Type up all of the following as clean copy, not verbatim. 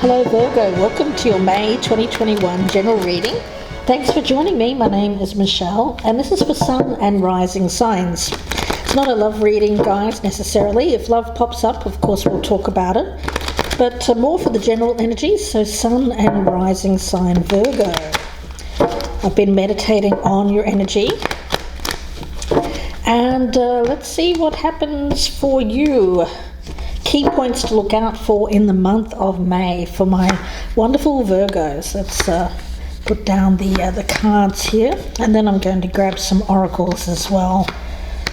Hello Virgo, welcome to your May 2021 general reading. Thanks for joining me. My name is Michelle and this is for Sun and Rising signs. It's not a love reading, guys, necessarily. If love pops up, of course we'll talk about it. But more for the general energy, so Sun and Rising sign Virgo. I've been meditating on your energy. And let's see what happens for you. Key points to look out for in the month of May for my wonderful Virgos. Let's put down the cards here, and then I'm going to grab some oracles as well,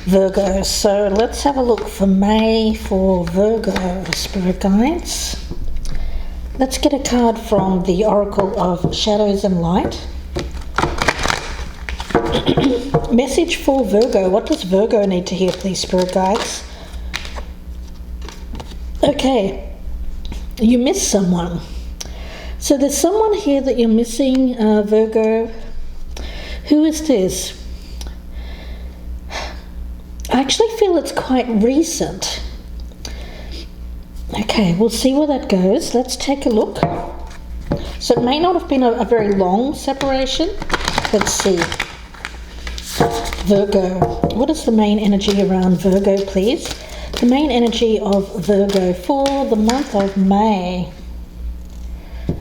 Virgos. So let's have a look for May for Virgo, Spirit Guides. Let's get a card from the Oracle of Shadows and Light. Message for Virgo. What does Virgo need to hear, please, Spirit Guides? Okay, you miss someone. So there's someone here that you're missing, Virgo. Who is this? I actually feel it's quite recent. Okay, we'll see where that goes. Let's take a look. So it may not have been a very long separation. Let's see. Virgo. What is the main energy around Virgo, please? The main energy of Virgo for the month of May.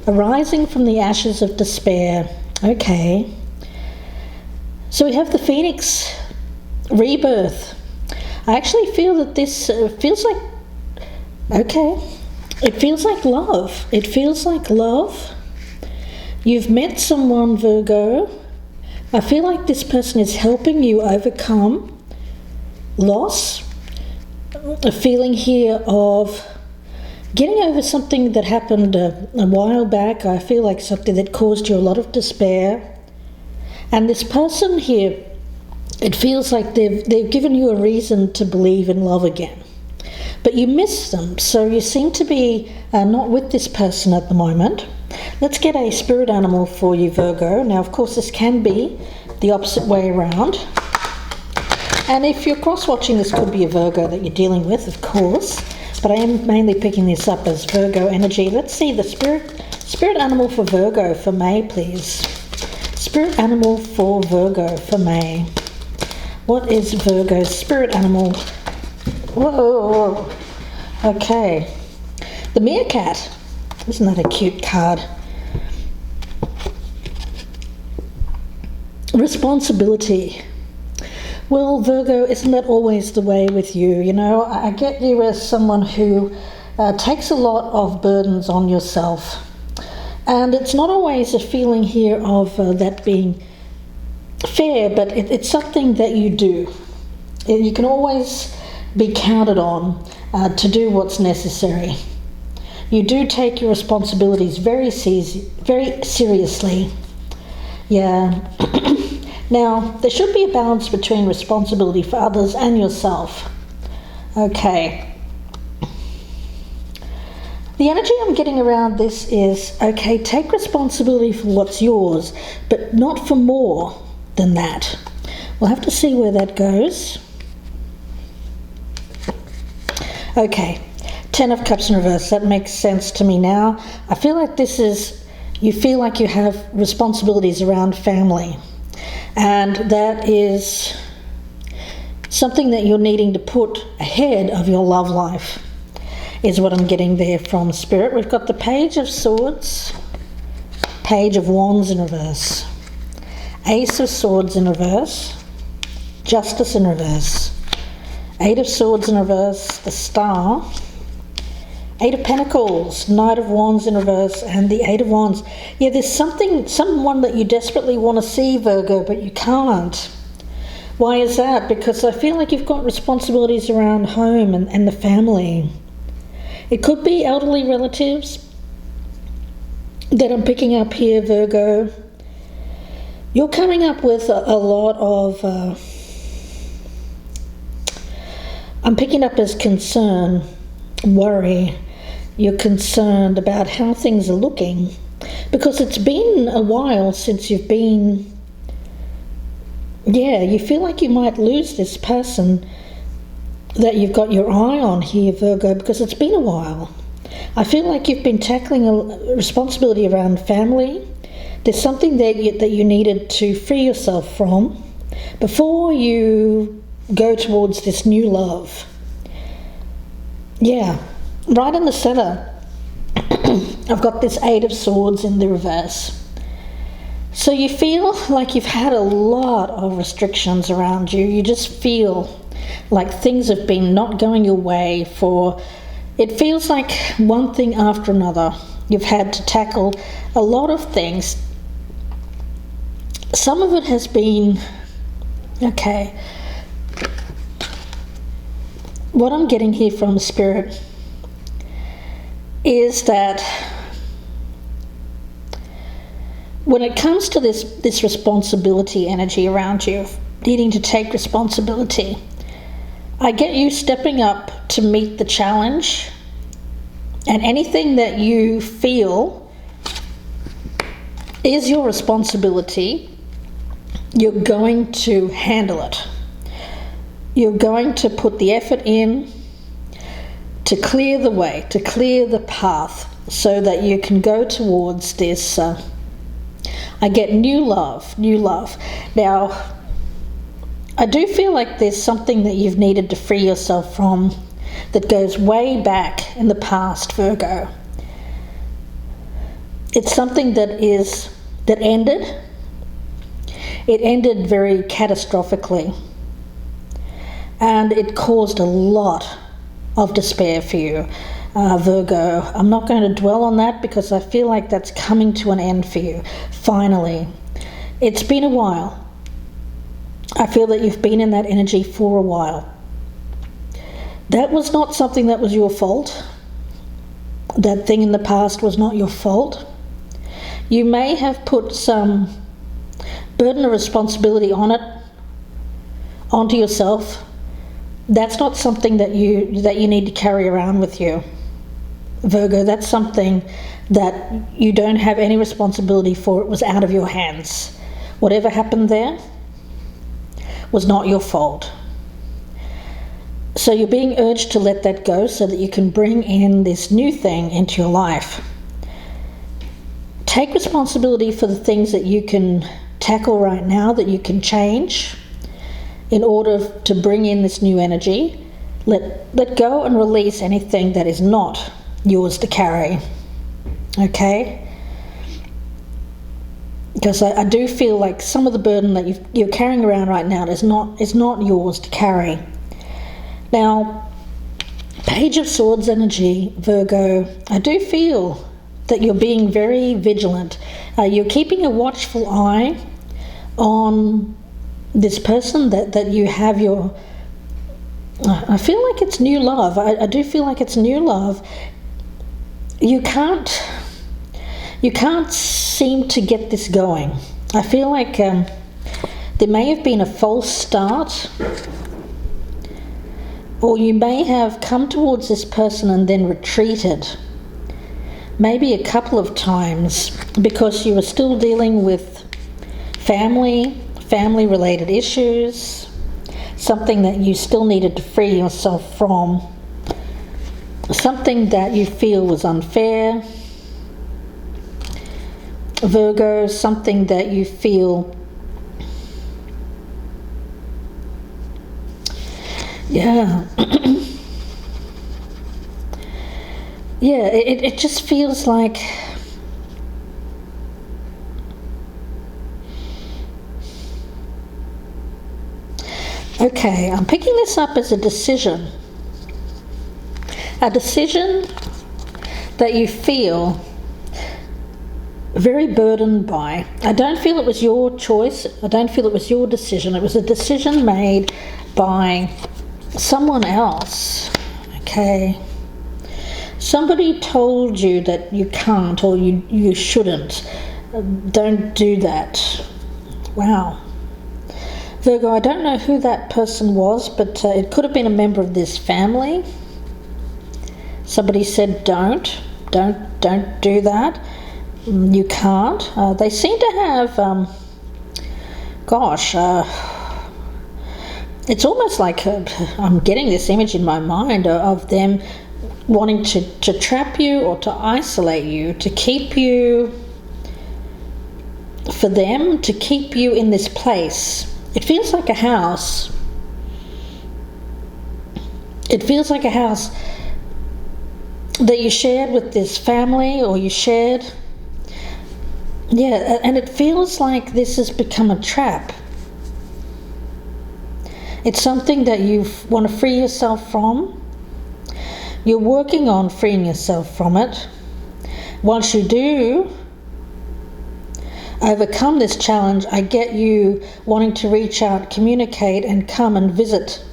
Arising from the ashes of despair. Okay. So we have the Phoenix Rebirth. I actually feel that this feels like, okay, it feels like love. It feels like love. You've met someone, Virgo. I feel like this person is helping you overcome loss. A feeling here of getting over something that happened a while back. I feel like something that caused you a lot of despair. And this person here, it feels like they've given you a reason to believe in love again. But you miss them, so you seem to be not with this person at the moment. Let's get a spirit animal for you, Virgo. Now, of course, this can be the opposite way around. And if you're cross-watching, this could be a Virgo that you're dealing with, of course. But I am mainly picking this up as Virgo energy. Let's see the spirit animal for Virgo for May, please. Spirit animal for Virgo for May. What is Virgo's spirit animal? Whoa. Okay. The meerkat. Isn't that a cute card? Responsibility. Well, Virgo, isn't that always the way with you? You know, I get you as someone who takes a lot of burdens on yourself. And it's not always a feeling here of that being fair, but it's something that you do. You can always be counted on to do what's necessary. You do take your responsibilities very seriously. Yeah. Now, there should be a balance between responsibility for others and yourself. Okay. The energy I'm getting around this is, okay, take responsibility for what's yours, but not for more than that. We'll have to see where that goes. Okay, 10 of Cups in reverse. That makes sense to me now. I feel like this is, you feel like you have responsibilities around family. And that is something that you're needing to put ahead of your love life, is what I'm getting there from Spirit. We've got the Page of Swords, Page of Wands in reverse, Ace of Swords in reverse, Justice in reverse, Eight of Swords in reverse, the Star, Eight of Pentacles, Knight of Wands in reverse, and the Eight of Wands. Yeah, there's someone that you desperately want to see, Virgo, but you can't. Why is that? Because I feel like you've got responsibilities around home and the family. It could be elderly relatives that I'm picking up here, Virgo. You're coming up with a lot of... I'm picking up as concern, worry. You're concerned about how things are looking because it's been a while since you've been, you feel like you might lose this person that you've got your eye on here, Virgo, because it's been a while. I feel like you've been tackling a responsibility around family. There's something that you needed to free yourself from before you go towards this new love. Yeah, right in the center, I've got this Eight of Swords in the reverse. So you feel like you've had a lot of restrictions around you. You just feel like things have been not going your way it feels like one thing after another. You've had to tackle a lot of things. Some of it has been, okay, what I'm getting here from Spirit is that when it comes to this responsibility energy around you, needing to take responsibility, I get you stepping up to meet the challenge, and anything that you feel is your responsibility, you're going to handle it. You're going to put the effort in to clear the way, to clear the path, so that you can go towards this, I get new love. Now, I do feel like there's something that you've needed to free yourself from that goes way back in the past, Virgo. It's something that ended. It ended very catastrophically, and it caused a lot of despair for you, Virgo. I'm not going to dwell on that because I feel like that's coming to an end for you, finally. It's been a while. I feel that you've been in that energy for a while. That was not something that was your fault. That thing in the past was not your fault. You may have put some burden of responsibility onto yourself. That's not something that you need to carry around with you, Virgo. That's something that you don't have any responsibility for. It was out of your hands. Whatever happened there was not your fault. So you're being urged to let that go so that you can bring in this new thing into your life. Take responsibility for the things that you can tackle right now, that you can change in order to bring in this new energy. Let go and release anything that is not yours to carry. Okay? Because I do feel like some of the burden that you're carrying around right now is not yours to carry. Now, Page of Swords energy, Virgo, I do feel that you're being very vigilant. You're keeping a watchful eye on this person that you have your... I feel like it's new love. I do feel like it's new love. You can't seem to get this going. I feel like there may have been a false start, or you may have come towards this person and then retreated, maybe a couple of times, because you were still dealing with family-related issues, something that you still needed to free yourself from, something that you feel was unfair, Virgo, something that you feel, it just feels like okay, I'm picking this up as a decision that you feel very burdened by. I don't feel it was your choice. I don't feel it was your decision. It was a decision made by someone else. Okay. Somebody told you that you can't, or you shouldn't. Don't do that. Wow. Virgo, I don't know who that person was, but it could have been a member of this family. Somebody said don't do that. You can't. They seem to have, it's almost like I'm getting this image in my mind of them wanting to trap you or to isolate you, to keep you, for them to keep you in this place. It feels like a house. It feels like a house that you shared with this family, or you shared, yeah, and it feels like this has become a trap. It's something that you want to free yourself from. You're working on freeing yourself from it. Once you do overcome this challenge, I get you wanting to reach out, communicate, and come and visit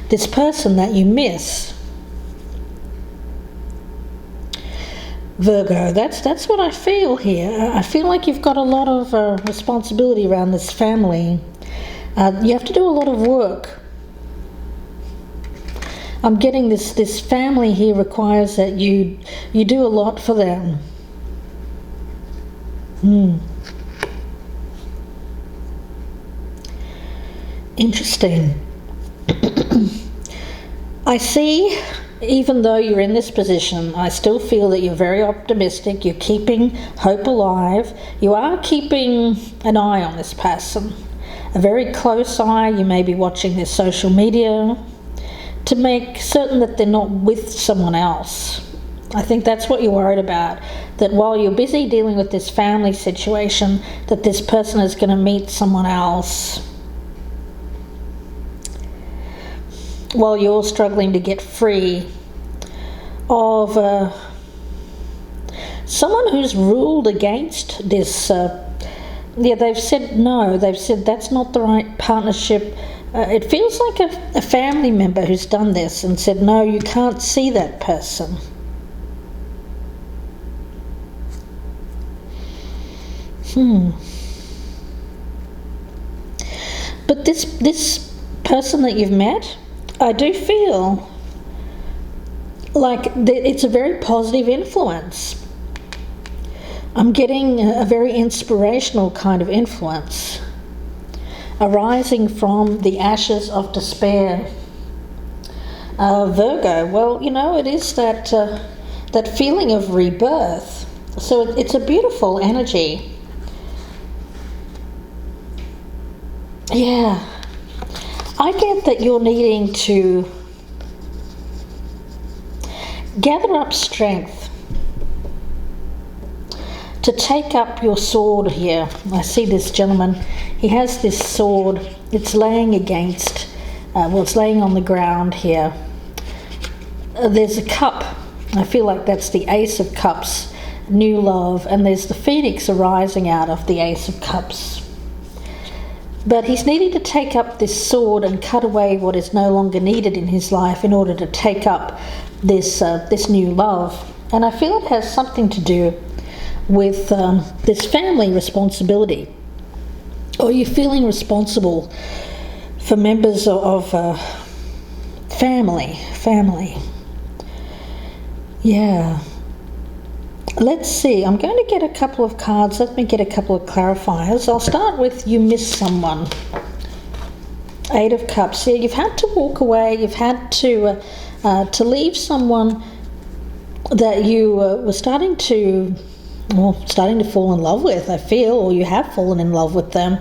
this person that you miss. Virgo, that's what I feel here. I feel like you've got a lot of responsibility around this family. You have to do a lot of work. I'm getting this family here requires that you do a lot for them. Interesting. I see, even though you're in this position, I still feel that you're very optimistic. You're keeping hope alive. You are keeping an eye on this person, a very close eye. You may be watching their social media to make certain that they're not with someone else. I think that's what you're worried about, that while you're busy dealing with this family situation, that this person is going to meet someone else while you're struggling to get free of someone who's ruled against this. They've said no. They've said that's not the right partnership. It feels like a family member who's done this and said, no, you can't see that person. But this person that you've met, I do feel like it's a very positive influence. I'm getting a very inspirational kind of influence arising from the ashes of despair. Virgo, well, you know, it is that feeling of rebirth. So it's a beautiful energy. Yeah. I get that you're needing to gather up strength to take up your sword here. I see this gentleman. He has this sword. It's laying against, it's laying on the ground here. There's a cup. I feel like that's the Ace of Cups, new love, and there's the Phoenix arising out of the Ace of Cups. But he's needing to take up this sword and cut away what is no longer needed in his life in order to take up this new love. And I feel it has something to do with this family responsibility. Or you're feeling responsible for members of family. Yeah. Let's see, I'm going to get a couple of cards. Let me get a couple of clarifiers. I'll start with you miss someone. Eight of Cups. Yeah, you've had to walk away. You've had to leave someone that you were starting to fall in love with, I feel, or you have fallen in love with them,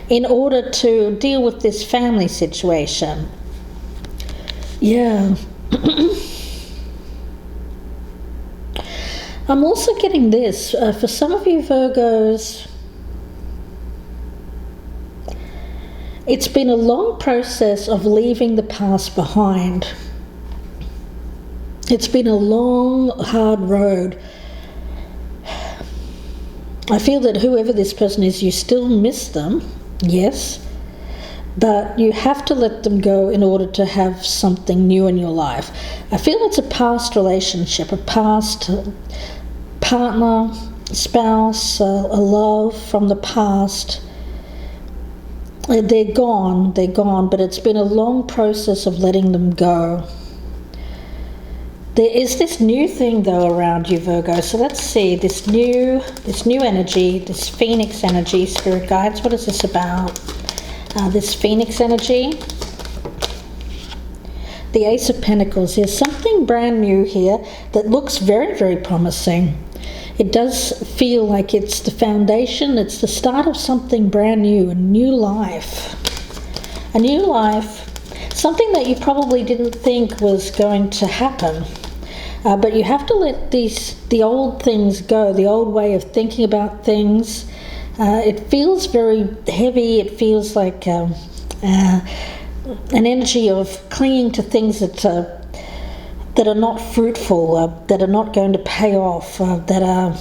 in order to deal with this family situation. Yeah. I'm also getting this, for some of you Virgos, it's been a long process of leaving the past behind. It's been a long, hard road. I feel that whoever this person is, you still miss them, yes, but you have to let them go in order to have something new in your life. I feel it's a past relationship, a past partner, spouse, a love from the past. They're gone, but it's been a long process of letting them go. There is this new thing though around you, Virgo. So let's see, this new energy, this Phoenix energy, Spirit Guides, what is this about? This Phoenix energy, the Ace of Pentacles. There's something something brand new here that looks very, very promising. It does feel like it's the foundation, it's the start of something brand new, a new life. A new life, something that you probably didn't think was going to happen. But you have to let the old things go, the old way of thinking about things. It feels very heavy. It feels like an energy of clinging to things that are not fruitful, that are not going to pay off, that are,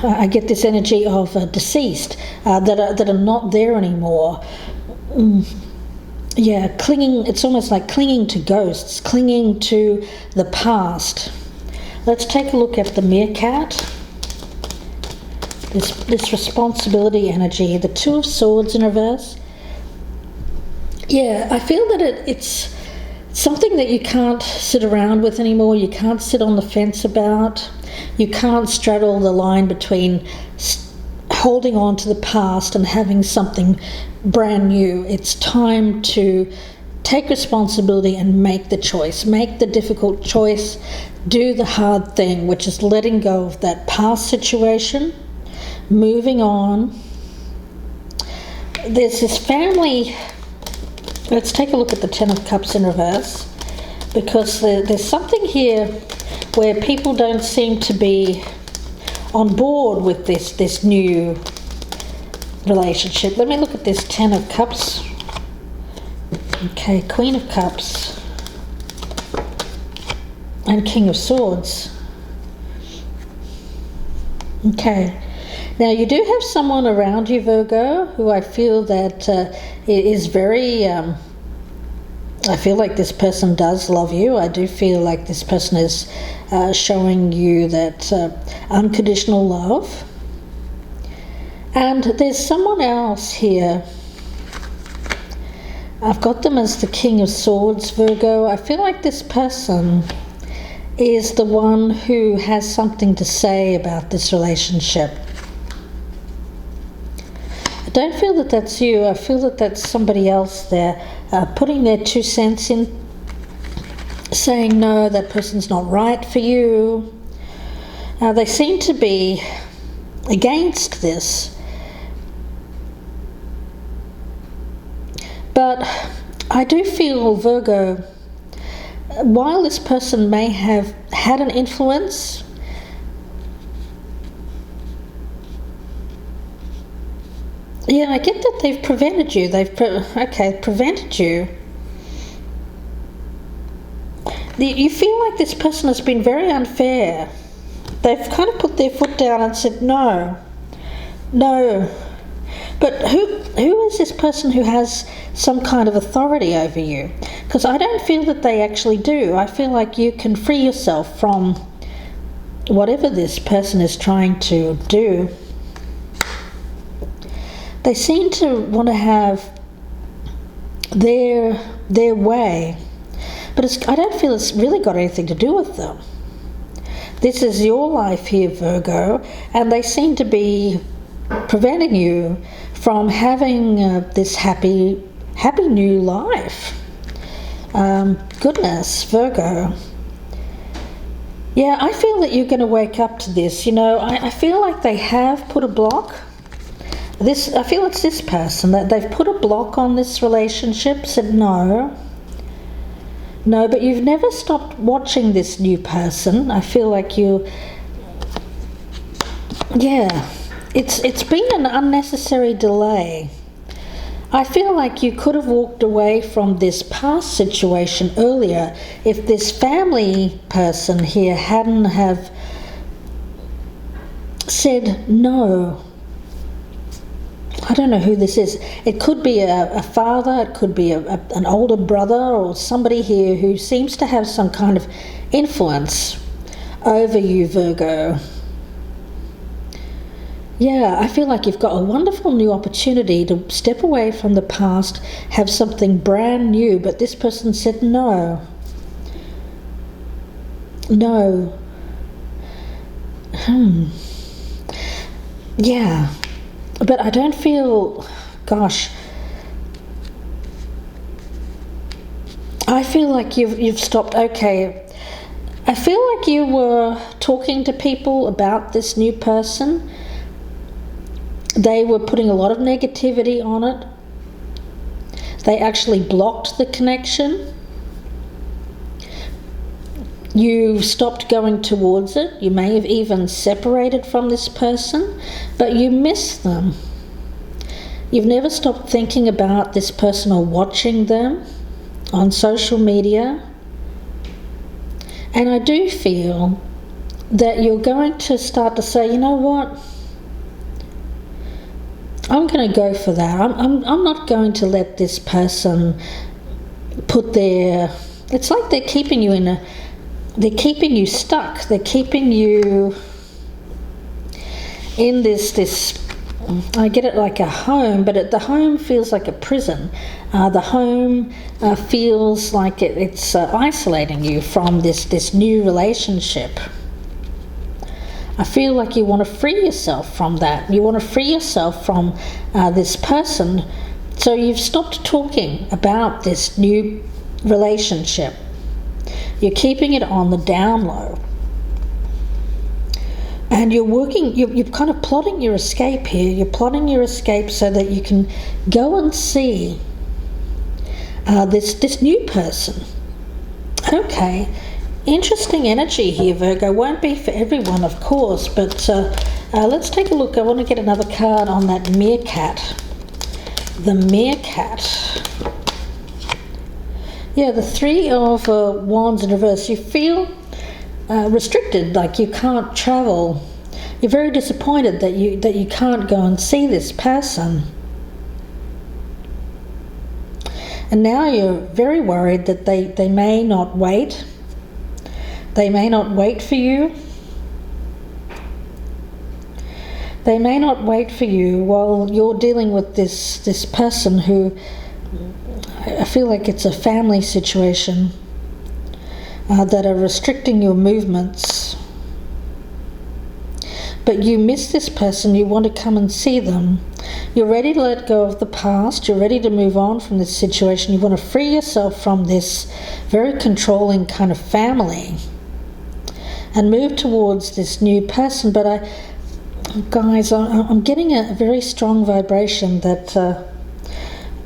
I get this energy of deceased, that are not there anymore. Yeah, clinging, it's almost like clinging to ghosts, clinging to the past. Let's take a look at the meerkat. This responsibility energy, the Two of Swords in reverse. Yeah, I feel that it's something that you can't sit around with anymore. You can't sit on the fence about. You can't straddle the line between holding on to the past and having something brand new. It's time to take responsibility and make the choice. Make the difficult choice. Do the hard thing, which is letting go of that past situation. Moving on. There's this family. Let's take a look at the Ten of Cups in reverse, because there's something here where people don't seem to be on board with this new relationship. Let me look at this Ten of Cups. Okay, Queen of Cups and King of Swords. Okay. Now, you do have someone around you, Virgo, who I feel that is very... I feel like this person does love you. I do feel like this person is showing you that unconditional love. And there's someone else here. I've got them as the King of Swords, Virgo. I feel like this person is the one who has something to say about this relationship. I don't feel that that's you. I feel that that's somebody else there putting their 2 cents in, saying no, that person's not right for you. They seem to be against this. But I do feel, Virgo, while this person may have had an influence, yeah, I get that they've prevented you. Prevented you. You feel like this person has been very unfair. They've kind of put their foot down and said no. But who is this person who has some kind of authority over you? Because I don't feel that they actually do. I feel like you can free yourself from whatever this person is trying to do. They seem to want to have their way, but I don't feel it's really got anything to do with them. This is your life here, Virgo, and they seem to be preventing you from having this happy new life. Goodness, Virgo. Yeah, I feel that you're going to wake up to this. I feel like they have put a block. I feel it's this person that they've put a block on this relationship, said no, but you've never stopped watching this new person. I feel like it's been an unnecessary delay. I feel like you could have walked away from this past situation earlier if this family person here hadn't have said no. I don't know who this is. It could be a father, it could be an older brother, or somebody here who seems to have some kind of influence over you, Virgo. Yeah, I feel like you've got a wonderful new opportunity to step away from the past, have something brand new, but this person said no. No. Yeah. But I don't feel, gosh, I feel like you've stopped. Okay, I feel like you were talking to people about this new person. They were putting a lot of negativity on it. They actually blocked the connection. You stopped going towards it. You may have even separated from this person, but you miss them. You've never stopped thinking about this person or watching them on social media. And I do feel that you're going to start to say, you know what? I'm going to go for that. I'm not going to let this person put their... It's like they're keeping you in a... They're keeping you stuck. They're keeping you in this... I get it like a home, but the home feels like a prison. The home feels like it's isolating you from this new relationship. I feel like you want to free yourself from that. You want to free yourself from this person. So you've stopped talking about this new relationship. You're keeping it on the down low. And you're kind of plotting your escape here. You're plotting your escape so that you can go and see this new person. Okay. Interesting energy here, Virgo. Won't be for everyone, of course, but let's take a look. I want to get another card on that meerkat. The meerkat. Yeah, the Three of Wands in reverse. You feel restricted, like you can't travel. You're very disappointed that you can't go and see this person. And now you're very worried that they may not wait. They may not wait for you. They may not wait for you while you're dealing with this person who, I feel like it's a family situation, that are restricting your movements. But you miss this person, you want to come and see them. You're ready to let go of the past, you're ready to move on from this situation. You want to free yourself from this very controlling kind of family and move towards this new person. But guys, I'm getting a very strong vibration that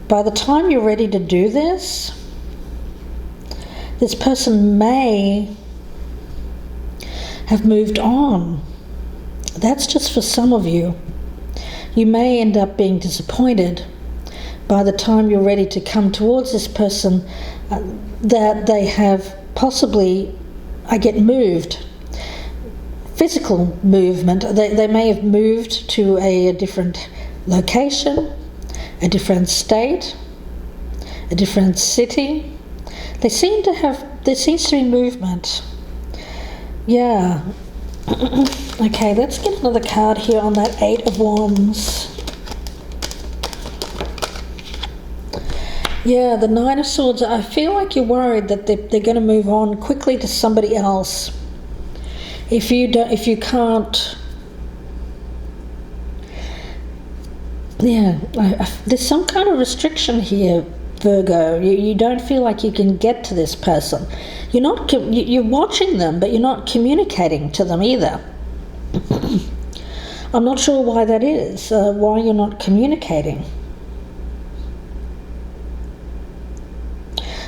by the time you're ready to do this person may have moved on. That's just for some of you. You may end up being disappointed by the time you're ready to come towards this person that they have possibly, moved. Physical movement. They may have moved to a different location, a different state, a different city. There seems to be movement. Yeah. Okay, let's get another card here on that Eight of Wands. Yeah, the Nine of Swords. I feel like you're worried that they're going to move on quickly to somebody else. If you can't, yeah, there's some kind of restriction here, Virgo. You don't feel like you can get to this person. You're watching them, but you're not communicating to them either. I'm not sure why that is. Why you're not communicating?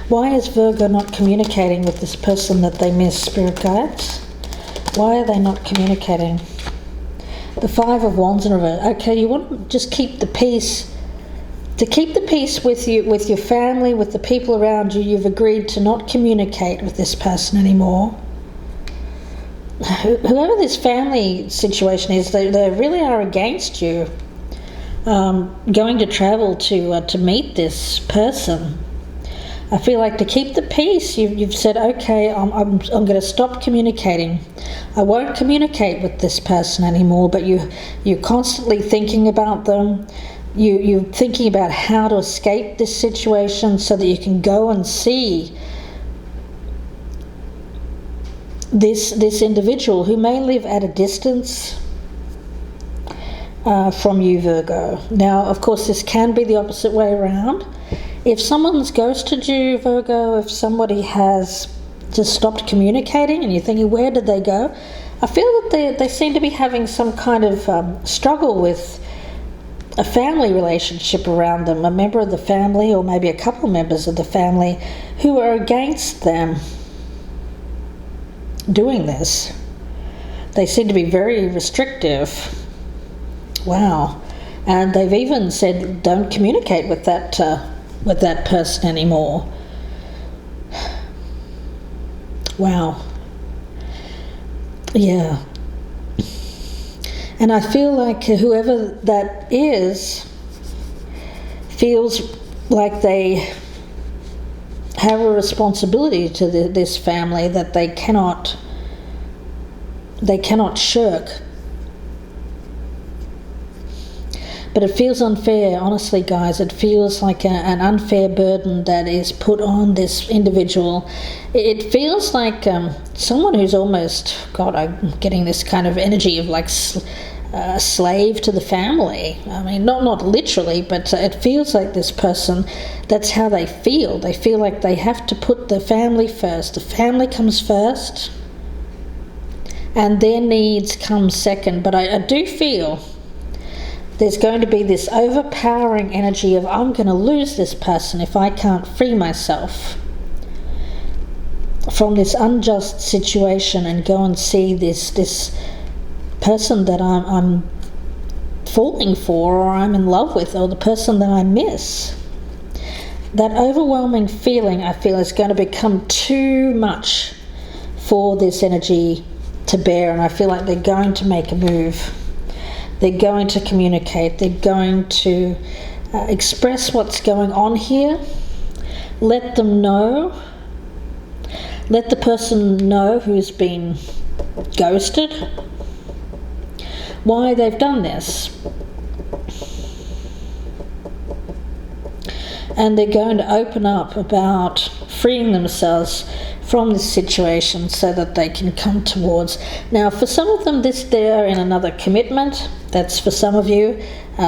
Why is Virgo not communicating with this person that they miss, Spirit Guides? Why are they not communicating? The Five of Wands in reverse. Okay, you want to just keep the peace. To keep the peace with your family, with the people around you, you've agreed to not communicate with this person anymore. Whoever this family situation is, they really are against you going to travel to meet this person. I feel like to keep the peace, you've said, okay, I'm going to stop communicating. I won't communicate with this person anymore, but you're constantly thinking about them. You're thinking about how to escape this situation so that you can go and see this individual who may live at a distance from you, Virgo. Now, of course, this can be the opposite way around. If someone's ghosted you, Virgo, if somebody has just stopped communicating and you're thinking, where did they go? I feel that they seem to be having some kind of struggle with a family relationship around them, a member of the family or maybe a couple members of the family who are against them doing this. They seem to be very restrictive. Wow. And they've even said don't communicate with that person anymore. Wow. Yeah. And I feel like whoever that is feels like they have a responsibility to this family that they cannot shirk. But it feels unfair, honestly, guys. It feels like an unfair burden that is put on this individual. It feels like someone who's almost, God, I'm getting this kind of energy of like a slave to the family. I mean, not literally, but it feels like this person, that's how they feel. They feel like they have to put the family first. The family comes first, and their needs come second. But I do feel there's going to be this overpowering energy of I'm going to lose this person if I can't free myself from this unjust situation and go and see this person that I'm falling for, or I'm in love with, or the person that I miss. That overwhelming feeling, I feel, is going to become too much for this energy to bear, and I feel like they're going to make a move. They're going to communicate. They're going to express what's going on here. Let them know. Let the person know who's been ghosted why they've done this. And they're going to open up about freeing themselves from this situation so that they can come towards. Now, for some of them, they're in another commitment. That's for some of you.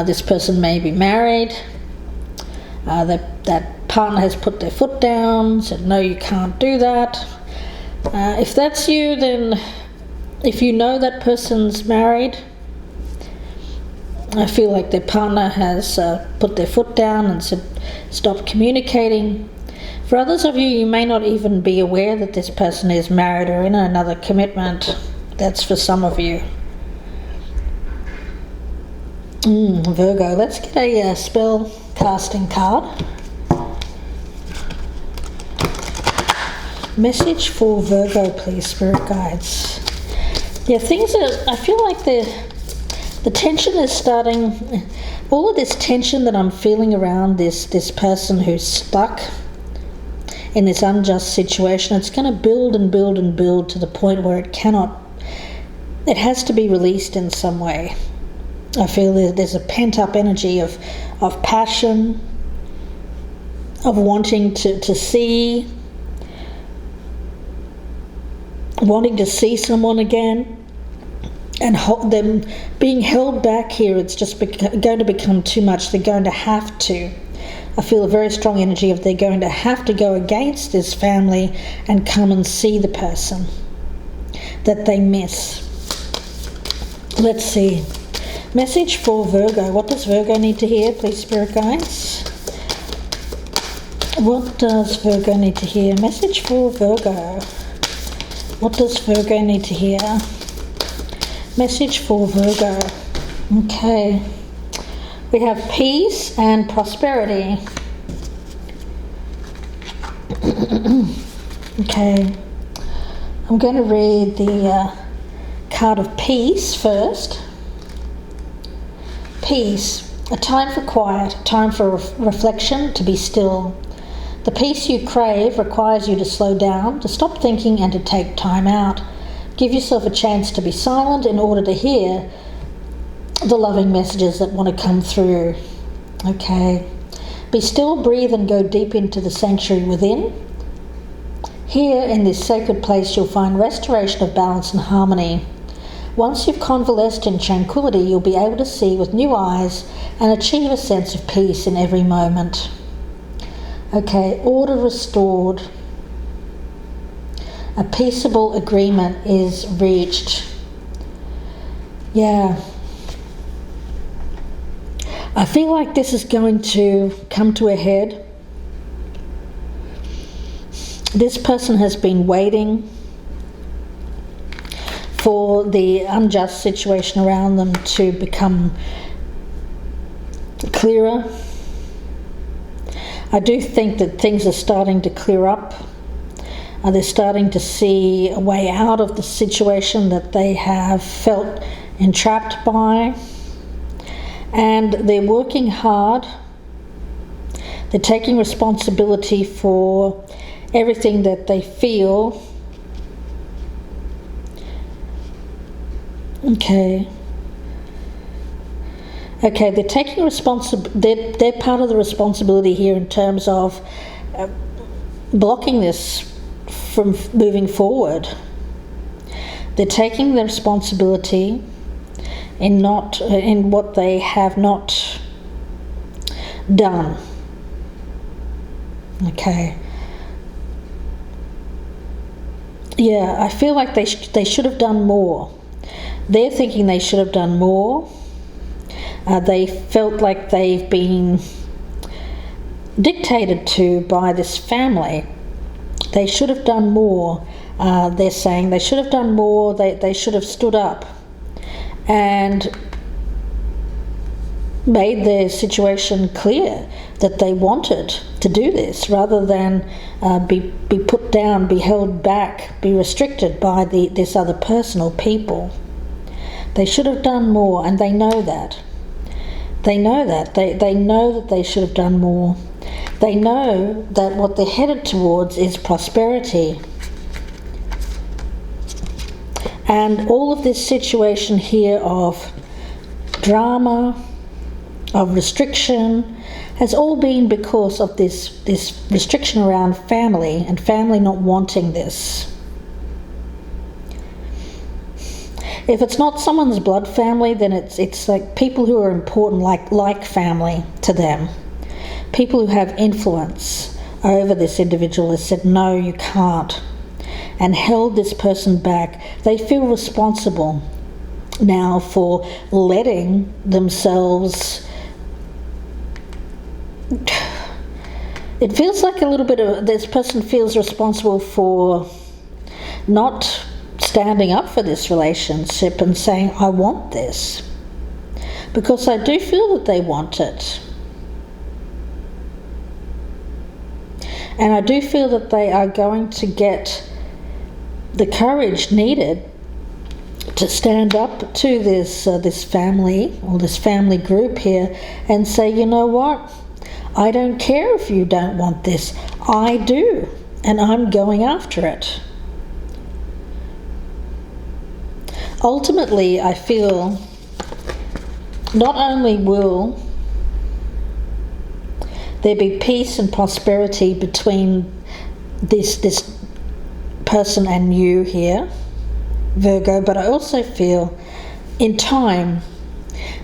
This person may be married. That partner has put their foot down, said, no, you can't do that. If that's you, then if you know that person's married, I feel like their partner has put their foot down and said, stop communicating. For others of you, you may not even be aware that this person is married or in another commitment. That's for some of you. Virgo, let's get a spell casting card. Message for Virgo, please, Spirit Guides. Yeah, I feel like the tension is starting. All of this tension that I'm feeling around this person who's stuck in this unjust situation, it's going to build and build and build to the point where it has to be released in some way. I feel there's a pent-up energy of passion, of wanting to see, wanting to see someone again, and them being held back here. It's just going to become too much. They're going to have to. I feel a very strong energy of they're going to have to go against this family and come and see the person that they miss. Let's see. Message for Virgo. What does Virgo need to hear, please, Spirit Guides? What does Virgo need to hear? Message for Virgo. What does Virgo need to hear? Message for Virgo. Okay. We have peace and prosperity. Okay. I'm going to read the card of peace first. Peace. A time for quiet, a time for reflection, to be still. The peace you crave requires you to slow down, to stop thinking and to take time out. Give yourself a chance to be silent in order to hear the loving messages that want to come through. Okay. Be still, breathe, and go deep into the sanctuary within. Here in this sacred place you'll find restoration of balance and harmony. Once you've convalesced in tranquility, you'll be able to see with new eyes and achieve a sense of peace in every moment. Okay, order restored. A peaceable agreement is reached. Yeah. I feel like this is going to come to a head. This person has been waiting for the unjust situation around them to become clearer. I do think that things are starting to clear up. They're starting to see a way out of the situation that they have felt entrapped by. And they're working hard. They're taking responsibility for everything that they feel. Okay, they're taking they're part of the responsibility here in terms of blocking this from moving forward. They're taking the responsibility in what they have not done. Okay. Yeah, I feel like they should have done more. They're thinking they should have done more. They felt like they've been dictated to by this family. They should have done more. They're saying they should have done more. They should have stood up and made their situation clear that they wanted to do this, rather than be put down, be held back, be restricted by this other person or people. They should have done more, and they know that. They know that. They know that they should have done more. They know that what they're headed towards is prosperity. And all of this situation here of drama, of restriction, has all been because of this restriction around family, and family not wanting this. If it's not someone's blood family, then it's like people who are important, like family to them. People who have influence over this individual has said, no, you can't, and held this person back. They feel responsible now for letting themselves... It feels like a little bit of... This person feels responsible for not standing up for this relationship and saying, I want this. Because I do feel that they want it. And I do feel that they are going to get the courage needed to stand up to this family, or this family group here, and say, you know what? I don't care if you don't want this. I do, and I'm going after it. Ultimately, I feel not only will there be peace and prosperity between this person and you here, Virgo, but I also feel in time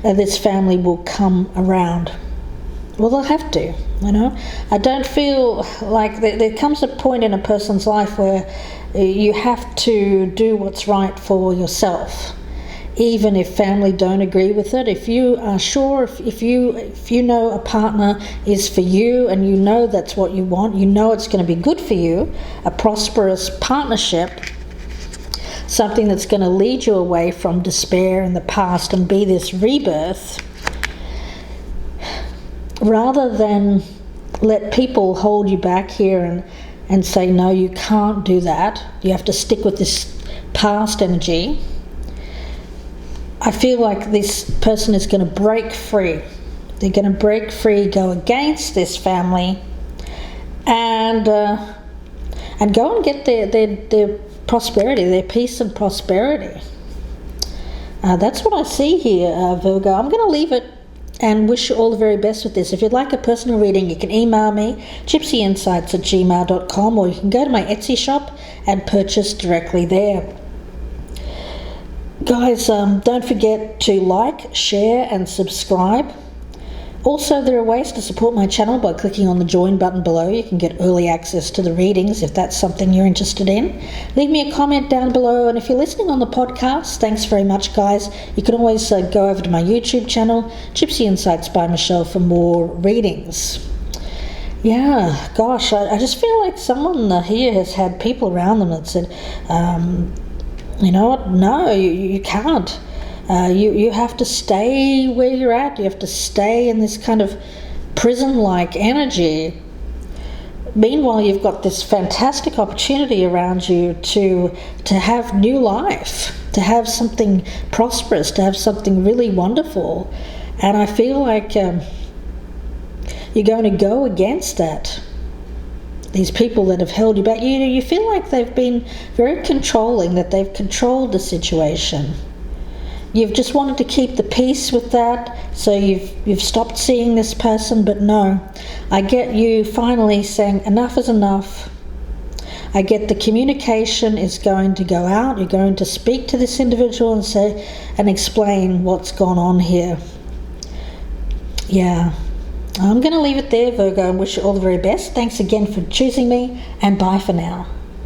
this family will come around. Well, they'll have to, you know. I don't feel like there comes a point in a person's life where you have to do what's right for yourself, even if family don't agree with it. If you are sure, if you know a partner is for you, and you know that's what you want, you know it's going to be good for you, a prosperous partnership, something that's going to lead you away from despair in the past and be this rebirth, rather than let people hold you back here and say, no, you can't do that, you have to stick with this past energy. I feel like this person is going to break free. They're going to break free, go against this family, and go and get their prosperity, their peace and prosperity. That's what I see here, Virgo. I'm going to leave it and wish you all the very best with this. If you'd like a personal reading, you can email me, gypsyinsights@gmail.com, or you can go to my Etsy shop and purchase directly there. Guys, don't forget to like, share and subscribe. Also, there are ways to support my channel by clicking on the join button below. You can get early access to the readings if that's something you're interested in. Leave me a comment down below, and if you're listening on the podcast, thanks very much, guys. You can always go over to my YouTube channel, Gypsy Insights by Michelle, for more readings. Yeah, gosh, I just feel like someone here has had people around them that said, you know what, no, you can't. You have to stay where you're at. You have to stay in this kind of prison-like energy. Meanwhile, you've got this fantastic opportunity around you to have new life, to have something prosperous, to have something really wonderful. And I feel like you're going to go against that. These people that have held you back, you feel like they've been very controlling, that they've controlled the situation. You've just wanted to keep the peace with that, so you've stopped seeing this person, but no. I get you finally saying enough is enough. I get the communication is going to go out. You're going to speak to this individual and say and explain what's gone on here. Yeah. I'm going to leave it there, Virgo, and wish you all the very best. Thanks again for choosing me, and bye for now.